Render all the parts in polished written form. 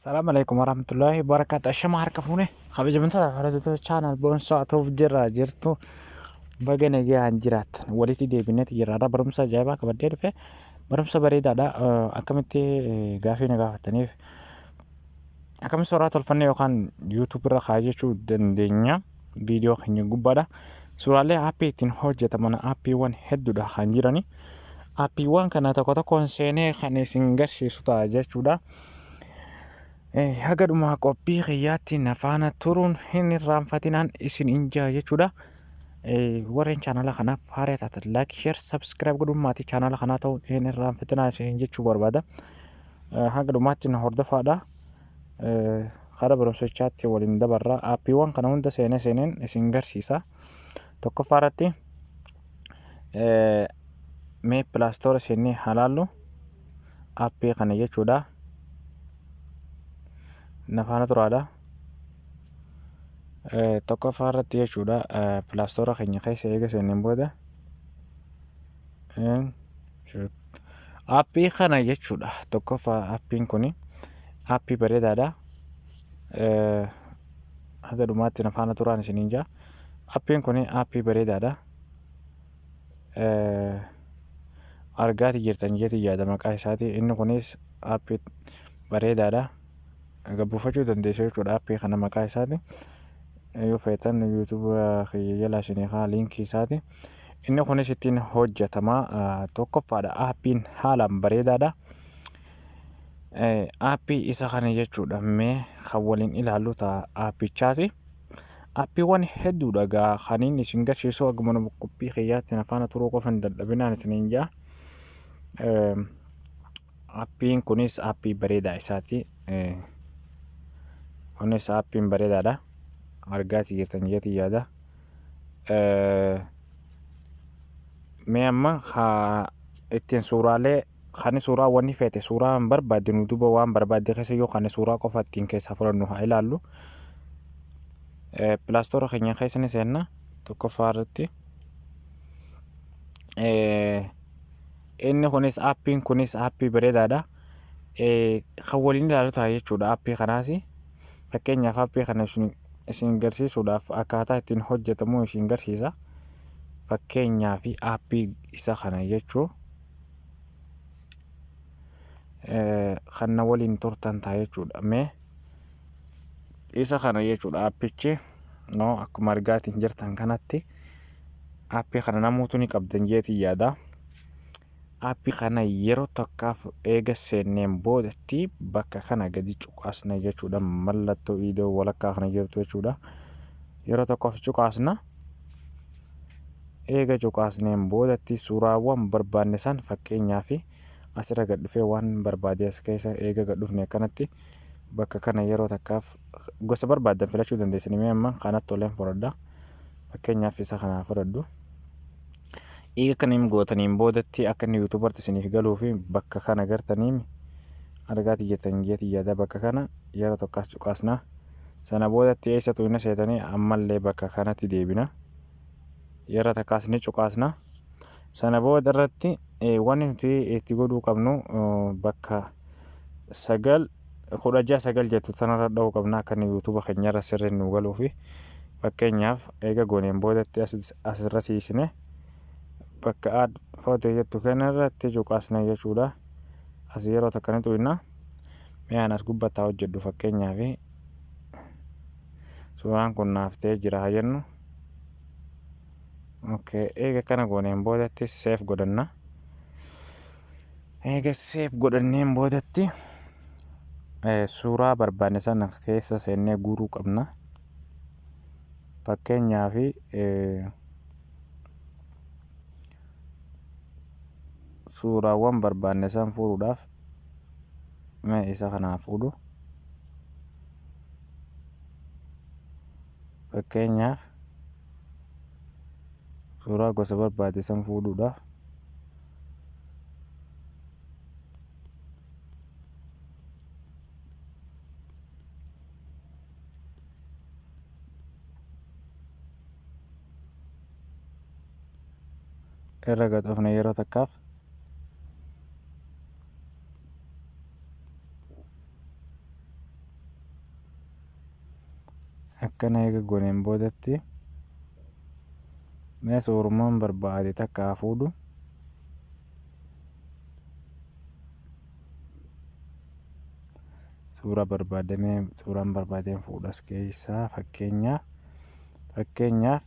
Assalamualaikum warahmatullahi wabarakatuh. Ashama harka fuune kabajamtoota fardatu channel boonsaa ta'uuf jirra jirtu baga nagaan jiraattan walitti deebineeti jirra barumsa ajaa'ibaa qabadee dhufe barumsa bareedaadha akkamitti gaafii na gaafataniif akkamitti suuraa tolfannee yookaan YouTube irra kaa'aa jechuu dandeenya viidiyoo keenya gubbaadha. Suuraalee aappii ittiin hojjetaman aappiiwwan hedduudha kan jirani. Aappiiwwan kana tokko tokkoon seenee kan isin garsiisu ta'a jechuudha. Haga dhuma qophii kiyyaatti na faana turuun hin irraanfatinaan isin injaa jechuudha. Warreen chaanala kanaaf haaraa taatan like, share, subscribe godhuun maatii chaanala kanaa ta'uun hin irraanfatinaa isin jechuu barbaada. Haga dhumaatti na hordofaadha. Karaa barumsichaatti waliin dabarra. Aappiiwwan kana hunda seeneen isin garsiisa. Tokkoffaa irratti mee Play Store seenee halaallu aappii kana jechuudha. Na faana turaadha. Tokkoffaa irratti jechuudha Play Store keenya keessa eega seeneen booda aappii kana jechuudha. Tokkoffaa aappiin kuni aappii bareedaadha. Haga dhumaatti na faana turaan isin injaa. Aappiin kuni aappii bareedaadha. Argaati jirtan jeeti yaada maqaa isaati. Inni kunis aappii bareedaadha. Gabbuufachuu dandeessu jechuudha aappii kana maqaa isaati. Yoo feetan YouTube kiyya jalaa isinii haa liinkii isaati. Inni kunis ittiin hojjetama. Tokkoffaadha aappiin haalaan bareedaadha. Aappii isa kana jechuudha mee kan waliin ilaallu ta'a aappichaati. Aappiiwwan hedduudha gaa kan inni isin garsiisu akkuma qophii kiyyaatti na faana turuu qofa hin dadhabinaan isiniin jaa. Aappiin kunis aappii bareedaa isaati. Kunis aappiin bareedaadha. Argaati jirtan jeeti yaada. Mee amma ittiin suuraalee kan suuraa wanni feete suuraa barbaadde nu duuba waan barbaadde keessa yoo kan suuraa qofa ittiin keessaa fudhannu haa ilaallu. Play Store keenya keessa ni seenna tokkoffaa irratti. Inni kunis aappiin kunis aappii bareedaadha. Kan waliin ilaallu ta'a jechuudha aappii kanaas. Fakkeenyaaf aappii kana isin garsiisuudhaaf akkaataa ittiin hojjetamu isin garsiisa. Fakkeenyaaf aappii isa kana jechuun kan na waliin turtan ta'a jechuudha. Mee isa kana jechuudha aappichi akkuma argaatiin jirtan kanatti aappii kana namoota ni qabdan jeeti yaada. Aappii kana yeroo tokkaaf eega seenneen boodatti bakka kana gadi cuqaasna jechuudha. Mallattoo iidoo walakkaa kana jirtu jechuudha. Yeroo tokkoof cuqaasna. Eega cuqaasneen boodatti suuraawwan barbaanne san fakkeenyaaf asirra gad dhufee waan barbaade as keessa eega gad dhufne kanatti bakka kana yeroo takkaaf gosa barbaadan filachuu dandeessanii mee amma kanatti toleen fudhadha. Fakkeenyaaf isa kana fudhadhu. Eega kaniin gootaniin boodatti akka inni YouTuberti isiniif galuu fi bakka kana gartanii argaati jettan jeeti yaada bakka kana yeroo tokkaas cuqaasna. Sana boodatti eessatu inni seetanii ammallee bakka kanatti deebina. Yeroo takkaas ni cuqaasna. Sana booda irratti wanni nuti itti godhuu qabnu bakka 9 jettu tanarra dha'uu qabna akka inni YouTube keenyarra sirriin nu galuu fi fakkeenyaaf eega gooneen boodatti asirra siisne bakka footoo jettu kanarratti cuqaasna jechuudha. As yeroo takka ni tuyna. Mee as gubbataa hojjedhu fakkeenyaaf suuraan kun naaf ta'ee jira haa jennu. Eega kana gooneen boodatti save godhanna. Eega save godhanneen boodatti suuraa barbaanne sana keessa seennee guuruu qabna. Fakkeenyaaf suuraawwan barbaanne san fuudhuudhaaf mee isa kanaa fuudhu. Fakkeenyaaf suuraa gosa barbaade san fuudhuudhaaf irra gad dhufne yeroo takkaaf akkana eega gooneen boodatti mee suurummaan barbaade takka haa fuudhu. Suuraa barbaadamee suuraan barbaadeen fuudhas keessaa fakkeenyaaf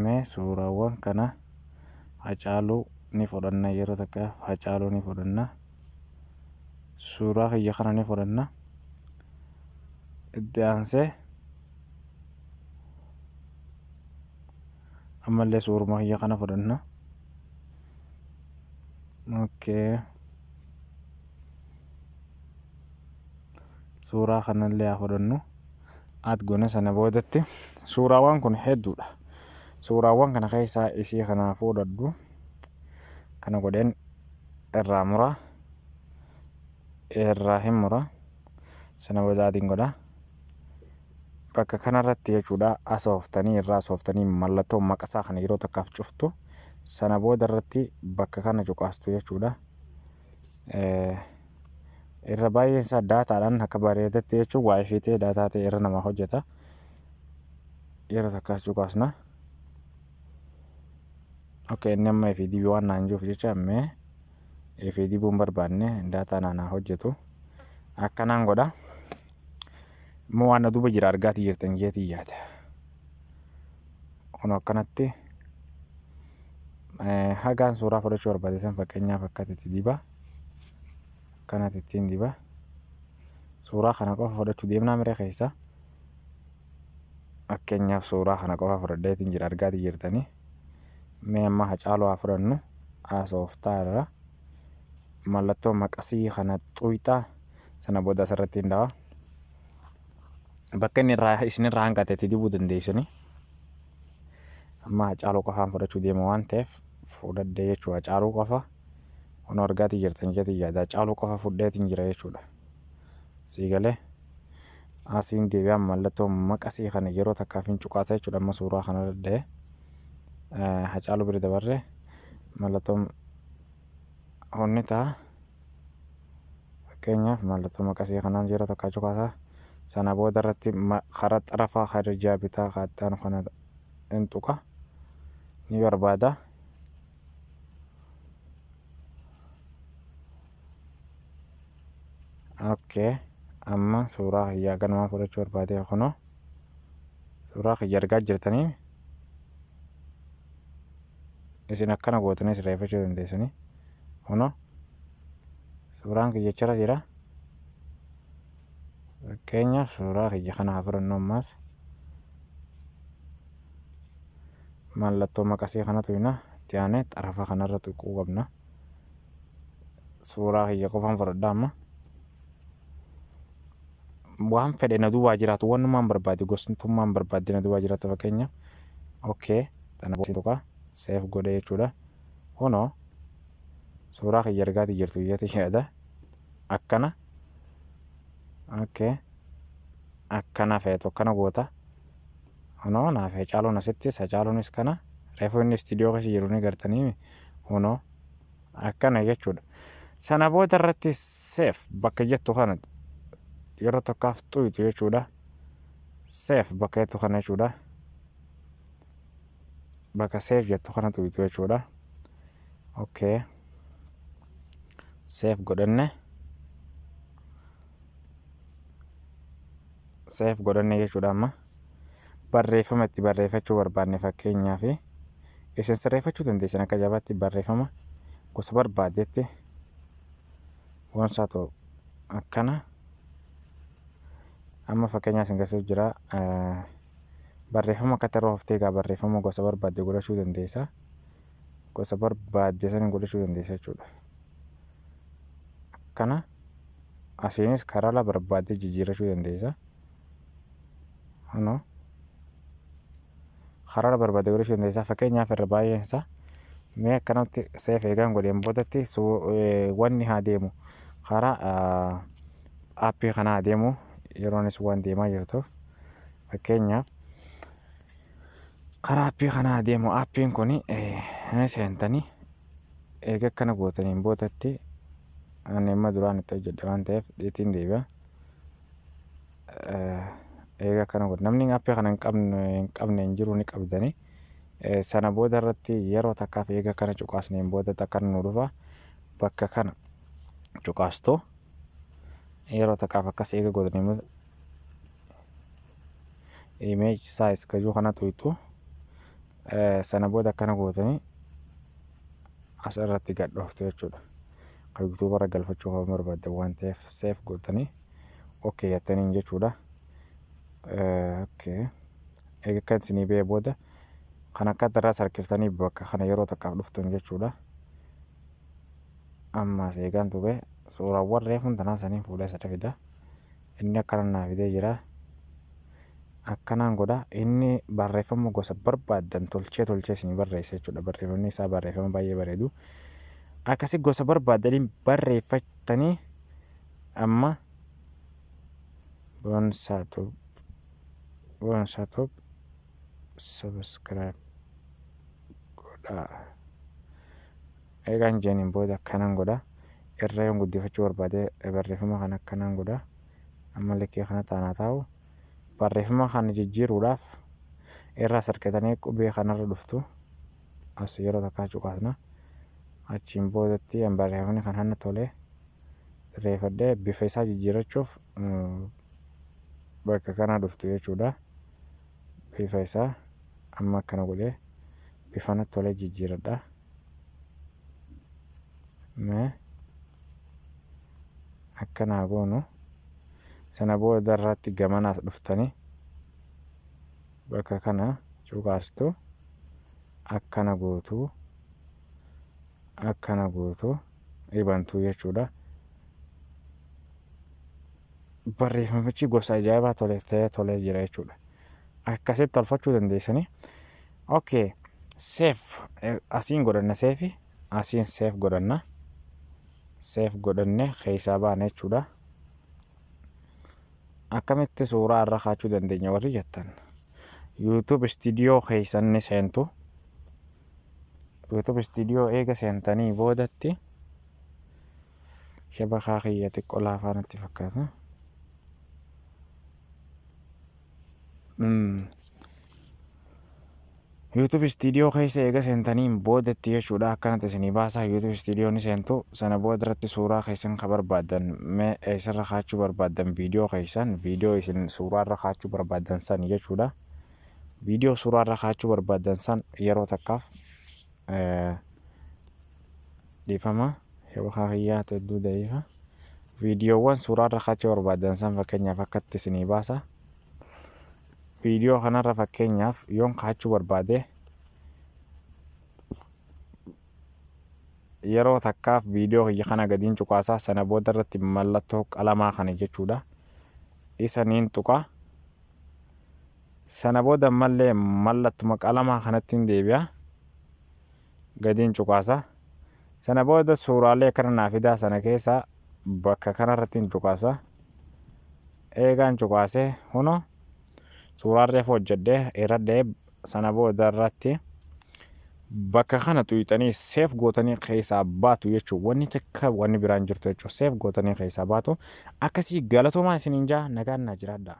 mee suuraawwan kana Hacaaluu ni fudhanna, yeroo takka Hacaaluu ni fudhanna, suuraa kiyya kana ni fudhanna. Itti aansee ammallee suuruma kiyya kana fudhanna. Suuraa kanallee haa fudhannu. Aad goone sana boodatti suuraawwan kun hedduudha. Suuraawwan kana keessaa isii kana fuudhadhu. Kana godheen irraa mura, irraa hin mura. Sana boodaatiin godha. Bakka kanarratti jechuudha asooftanii irraa asooftanii mallattoo maqasaa kana yeroo takkaaf cuftu. Sana booda irratti bakka kana cuqaastu jechuudha. Irra baay'een isaa daataadhaan akka bareedetti jechuun waa'ee fiixee daataa ta'e irra namaa hojjeta. Yeroo takkaas cuqaasna. Inni amma FDB waan naan jiruuf jecha ammee FDB hin barbaanne daataa naanaa hojjetu. Akkanaan godha. Immoo waan duuba jira argaatii jirtan jeetii yaada. Kun akkanatti hagaan suuraa fudhachuu barbaade san fakkeenyaaf akkatti diba. Akkanatti ittiin diba. Suuraa kana qofa fudhachuu deemnaa miree keessa. Fakkeenyaaf suuraa kana qofa fudhadheetiin jira argaatii jirtanii. Mee amma Hacaaluu haa fudhannu. Asooftaa irra mallattoo maqasii kana xuqxaa sana booda asirratti hin dhawa. Bakka inni irraa isinirraa hanqateetti dibuu dandeessanii. Amma Hacaaluu qofaan fudhachuu deema waan ta'eef fudhadhee jechuudha. Hacaaluu qofa kun argaatii jirtan jeetii yaada. Hacaaluu qofa fudheetiin jira jechuudha. Siigalee asiin deebi'aan mallattoo maqasii kana yeroo takkaaf hin cuqaasa jechuudha. Amma suuraa kana dadda'ee Hacaaluu bira dabarree mallattoo honni ta'a. Fakkeenyaaf mallattoo maqasii kanaan yeroo takkaa cuqaasa. Sana booda irratti karaa xarafaa harjaa bitaa kaattaan kana hin tuqa ni barbaada. Amma suuraa kiyyaa ganumaa fudhachuu barbaade kunoo suuraa kiyya argaa jirtanii isin akkana gootanii sirreeffachuu dandeessanii. Kunoo suuraan kiyya achirra jira. Fakkeenyaaf suuraa kiyya kana haa fudhannu ammaas. Mallattoo maqasii kanatu hina itti aanee xarafa kanarra tuquu qabna. Suuraa kiyya qofaan fudhadha amma. Waan fedhe na duwwaa jiraatu wanumaan barbaade gostummaan barbaade na duwwaa jiraatu fakkeenyaaf. Tana booda tuqa seef godhe jechuudha. Kunoo suuraa kiyya argaatii jirtu jeetii yaada. Akkana. Akkana feetu akkana goota. Kunoo naaf Hacaaluun asittis Hacaaluunis kana reefuu inni istiidiyoo keessa jiru ni gartanii. Kunoo akkana jechuudha. Sana booda irratti seef bakka jettu kana yeroo takkaaf xuqxu jechuudha. Seef bakka jettu kana jechuudha. Bakka seef jettu kana xuqxu jechuudha. Seef godhanne. Seef godhanne jechuudha amma. Barreeffama itti barreeffachuu barbaanne fakkeenyaaf isin sirreeffachuu dandeessan akka jabaatti barreeffama gosa barbaadetti waansaa ta'u akkana. Amma fakkeenyaaf isin garsiisu jira. Barreeffama akka tarroo haftee egaa barreeffama gosa barbaadde godhachuu dandeessa. Gosa barbaadde sana godhachuu dandeessa jechuudha. Akkana asiinis karaa la barbaadde jijjiirachuu dandeessa. Kunoo karaa la barbaadde godhachuu dandeessa. Fakkeenyaaf irra baay'een isaa mee akkanatti seef eegaan godheen boodatti wanni haa deemu karaa aappii kana haa deemu yeroonis waan deemaa jirtu. Fakkeenyaaf karaa aappii kana haa deemu. Aappiin kun seentanii eega akkana gootaniin boodatti ani amma duraan itti hojjedhe waan ta'eef ittiin deebi'a. eega kana godha namni aappii kana hin qabne hin jiru ni qabdanii sana booda irratti yeroo takkaaf eega kana cuqaasneen booda takka nu dhufa bakka kana cuqaastoo yeroo takkaaf akkas eega godhanii image size kajuu kana tuytu sana booda akkana gootanii as irratti gadhooftu jechuudha. Kan YouTube irra galfachuu kan barbaaddan waan ta'eef save gootanii okay jettaniin jechuudha. Okay eega kan isinii ba'ee booda kan akka irraa sarkiftanii bakka kana yeroo takkaaf dhuftan jechuudha. Ammaas eegaan tuqee suuraawwan reefuun tanaa saniin fuudhee sada fida. Inni akkana naa fidee jira. Akkanaan godha inni barreeffama gosa barbaaddan tolchee isinii barreessa jechuudha. Barreeffamni isaa barreeffama baay'ee bareedu. Akkasii gosa barbaaddaniin barreeffatanii amma boonsaatop subscribe godha. Eegaan jeeniin booda akkanaan godha. Irra yoon guddifachuu barbaade barreeffama kana akkanaan godha. Amma likkee kana taanaa taa'u. Barreeffama kana jijjiiruudhaaf irraa sarkatanii qubee kanarra dhuftu as yeroo takkaa cuqaasna achiin boodatti barreeffamni kan hanna tolee sirreeffadhee bifa isaa jijjiirachuuf bakka kana dhuftu jechuudha. Bifa isaa amma akkana godhee bifa natti tolee jijjiiradha. Akkanaa goonu sana booda irratti gamanaas dhuftanii bakka kana cuqaastu akkana gootu ibantuu jechuudha. Barreeffamichi gosa ajaa'ibaa tolee jira jechuudha. Akkasitti tolfachuu dandeessanii. Okay save asiin godhanna save asiin save godhanna. Save godhanne keessaa baana jechuudha. Akkamitti suuraa irra kaachuu dandeenya warri jettan YouTube Studio keessan ni seentu. YouTube Studio eega seentanii boodatti shabakaa kiyya xiqqoo laafaa natti fakkaata. YouTube Studio keessa eega seentaniin boodatti jechuudha. Akkanatti isinii baasaa YouTube Studio ni seentu. Sana booda irratti suuraa keessan kan barbaaddan eessarra kaachuu barbaaddan viidiyoo keessan viidiyoo isin suuraa irra kaachuu barbaaddan san jechuudha. Viidiyoo suuraa irra kaachuu barbaaddan san yeroo takkaaf dhiifama shabakaa kiyyaa hedduu da'iifa. Viidiyoowwan suuraa irra kaachuu barbaaddan san fakkeenyaaf akkatti isinii baasa. Viidiyoo kanarra fakkeenyaaf yoon kaachuu barbaade yeroo takkaaf viidiyoo kiyya kana gadiin cuqaasaa sana booda irratti mallattoo qalamaa kana jechuudha. Isaniin tuqa sana booda mallee mallattuma qalamaa kanatti hin deebi'a gadiin cuqaasa. Sana booda suuraalee kana naa fidaa sana keessa bakka kanarratti hin cuqaasa. Eegaan cuqaasee huno suuraa reefu hojjedhee irradhee sana booda irratti bakka kana tuyxanii seef gootanii keessaa baatu jechuun wanni takka wanni biraan jirtu jechuun seef gootanii keessaa baatu akkasii galatoomaa isiniin jaa nagaan na jiraadha.